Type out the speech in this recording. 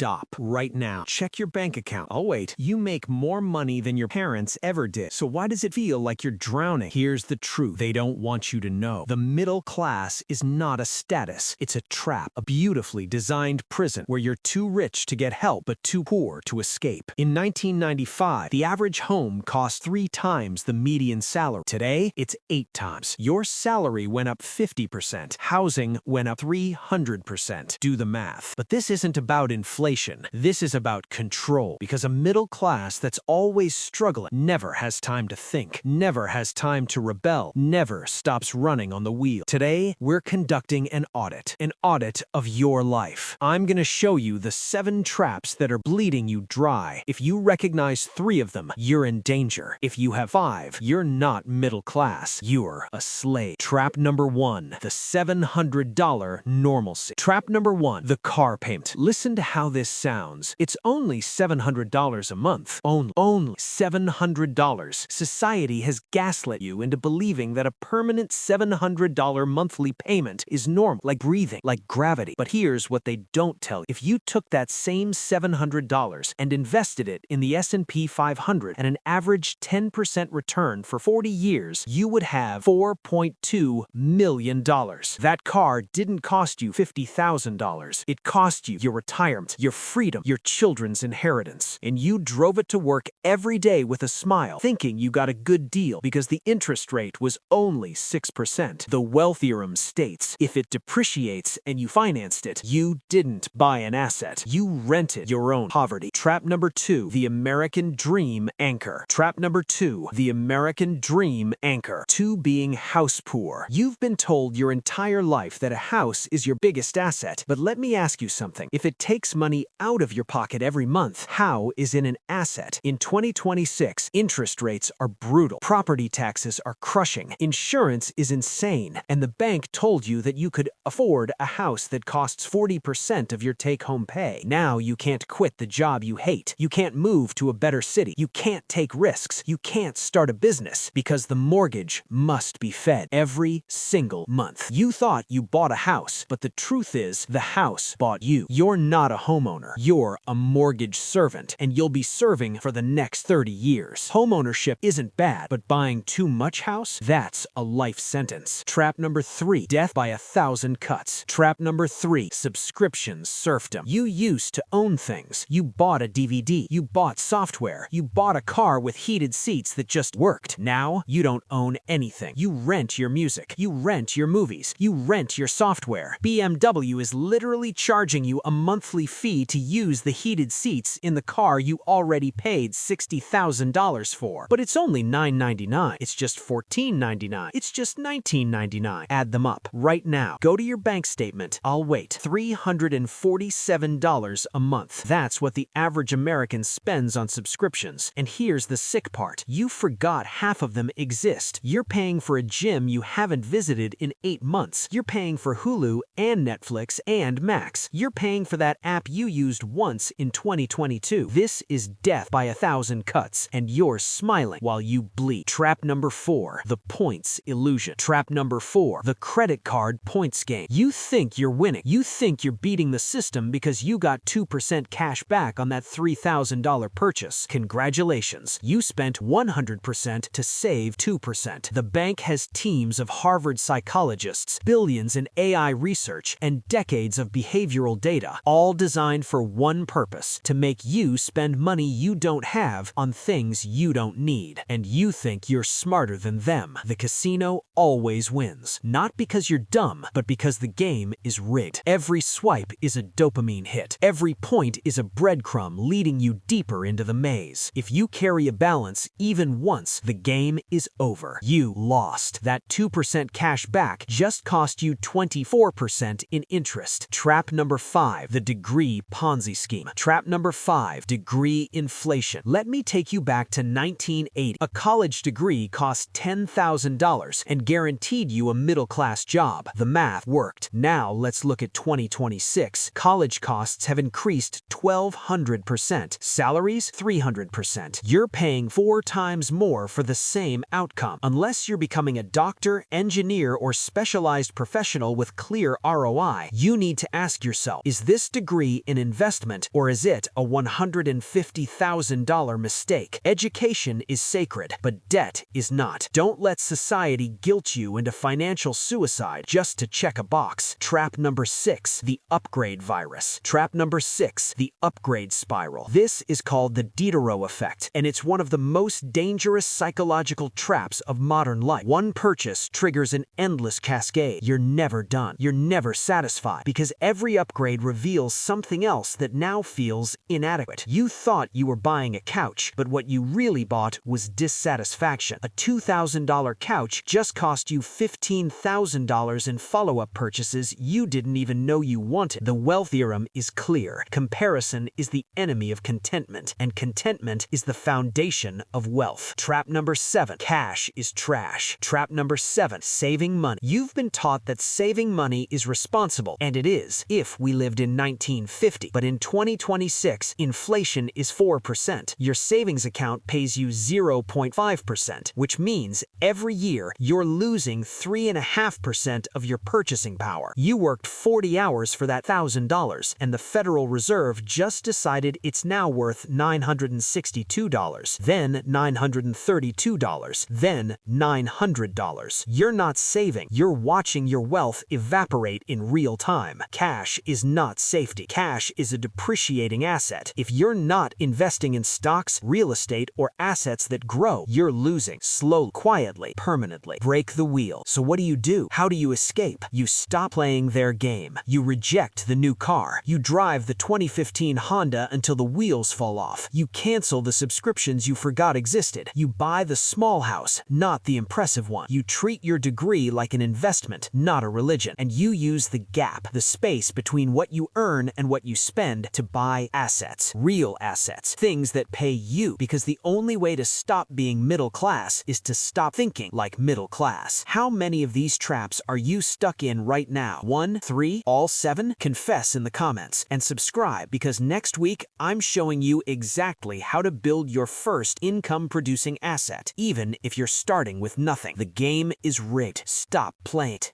Stop right now. Check your bank account. Oh wait, you make more money than your parents ever did. So why does it feel like you're drowning? Here's the truth they don't want you to know. The middle class is not a status. It's a trap, a beautifully designed prison where you're too rich to get help but too poor to escape. In 1995, the average home cost 3 times the median salary. Today, it's 8 times. Your salary went up 50%. Housing went up 300%. Do the math. But this isn't about inflation. This is about control. Because a middle class that's always struggling never has time to think, never has time to rebel, never stops running on the wheel. Today, we're conducting an audit of your life. I'm gonna show you the 7 traps that are bleeding you dry. If you recognize 3 of them, you're in danger. If you have 5, you're not middle class. You're a slave. Trap number 1, the $700 normalcy. Trap number 1, the car payment. Listen to how this sounds. It's only $700 a month. Only $700. Society has gaslit you into believing that a permanent $700 monthly payment is normal, like breathing, like gravity. But here's what they don't tell you. If you took that same $700 and invested it in the S&P 500 at an average 10% return for 40 years, you would have $4.2 million. That car didn't cost you $50,000. It cost you your retirement, your freedom, your children's inheritance. And you drove it to work every day with a smile, thinking you got a good deal because the interest rate was only 6%. The wealth theorem states, if it depreciates and you financed it, you didn't buy an asset. You rented your own poverty. Trap number 2, the American dream anchor. Trap number 2, the American dream anchor. 2, being house poor. You've been told your entire life that a house is your biggest asset. But let me ask you something. If it takes money out of your pocket every month, how is it an asset? In 2026, interest rates are brutal. Property taxes are crushing. Insurance is insane. And the bank told you that you could afford a house that costs 40% of your take-home pay. Now you can't quit the job you hate. You can't move to a better city. You can't take risks. You can't start a business because the mortgage must be fed every single month. You thought you bought a house, but the truth is the house bought you. You're not a homeowner. You're a mortgage servant, and you'll be serving for the next 30 years. Homeownership isn't bad, but buying too much house? That's a life sentence. Trap number 3, death by 1,000 cuts. Trap number 3, subscriptions serfdom. You used to own things. You bought a DVD. You bought software. You bought a car with heated seats that just worked. Now, you don't own anything. You rent your music. You rent your movies. You rent your software. BMW is literally charging you a monthly fee to use the heated seats in the car you already paid $60,000 for. But it's only $9.99. It's just $14.99. It's just $19.99. Add them up right now. Go to your bank statement. I'll wait. $347 a month. That's what the average American spends on subscriptions. And here's the sick part. You forgot half of them exist. You're paying for a gym you haven't visited in 8 months. You're paying for Hulu and Netflix and Max. You're paying for that app you used once in 2022. This is death by 1,000 cuts, and you're smiling while you bleed. Trap number 4, the points illusion. Trap number 4, the credit card points game. You think you're winning. You think you're beating the system because you got 2% cash back on that $3,000 purchase. Congratulations. You spent 100% to save 2%. The bank has teams of Harvard psychologists, billions in AI research, and decades of behavioral data, all designed for one purpose: to make you spend money you don't have on things you don't need. And you think you're smarter than them. The casino always wins. Not because you're dumb, but because the game is rigged. Every swipe is a dopamine hit. Every point is a breadcrumb leading you deeper into the maze. If you carry a balance even once, the game is over. You lost. That 2% cash back just cost you 24% in interest. Trap number 5, the degree Ponzi scheme. Trap number 5, degree inflation. Let me take you back to 1980. A college degree cost $10,000 and guaranteed you a middle-class job. The math worked. Now let's look at 2026. College costs have increased 1,200%. Salaries 300%. You're paying 4 times more for the same outcome. Unless you're becoming a doctor, engineer, or specialized professional with clear ROI, you need to ask yourself, is this degree really an investment, or is it a $150,000 mistake? Education is sacred, but debt is not. Don't let society guilt you into financial suicide just to check a box. Trap number 6, the upgrade virus. Trap number 6, the upgrade spiral. This is called the Diderot effect, and it's one of the most dangerous psychological traps of modern life. One purchase triggers an endless cascade. You're never done. You're never satisfied, because every upgrade reveals something else that now feels inadequate. You thought you were buying a couch, but what you really bought was dissatisfaction. A $2,000 couch just cost you $15,000 in follow-up purchases you didn't even know you wanted. The wealth theorem is clear. Comparison is the enemy of contentment, and contentment is the foundation of wealth. Trap number 7, cash is trash. Trap number 7, saving money. You've been taught that saving money is responsible, and it is if we lived in 1950. But in 2026, inflation is 4%. Your savings account pays you 0.5%, which means every year you're losing 3.5% of your purchasing power. You worked 40 hours for that $1,000, and the Federal Reserve just decided it's now worth $962, then $932, then $900. You're not saving, you're watching your wealth evaporate in real time. Cash is not safety. Cash is a depreciating asset. If you're not investing in stocks, real estate, or assets that grow, you're losing slowly, quietly, permanently. Break the wheel. So what do? How do you escape? You stop playing their game. You reject the new car. You drive the 2015 Honda until the wheels fall off. You cancel the subscriptions you forgot existed. You buy the small house, not the impressive one. You treat your degree like an investment, not a religion. And you use the gap, the space between what you earn and what you spend, to buy assets. Real assets. Things that pay you, because the only way to stop being middle class is to stop thinking like middle class. How many of these traps are you stuck in right now? 1, 3, all 7? Confess in the comments. And subscribe, because next week I'm showing you exactly how to build your first income-producing asset, even if you're starting with nothing. The game is rigged. Stop playing it.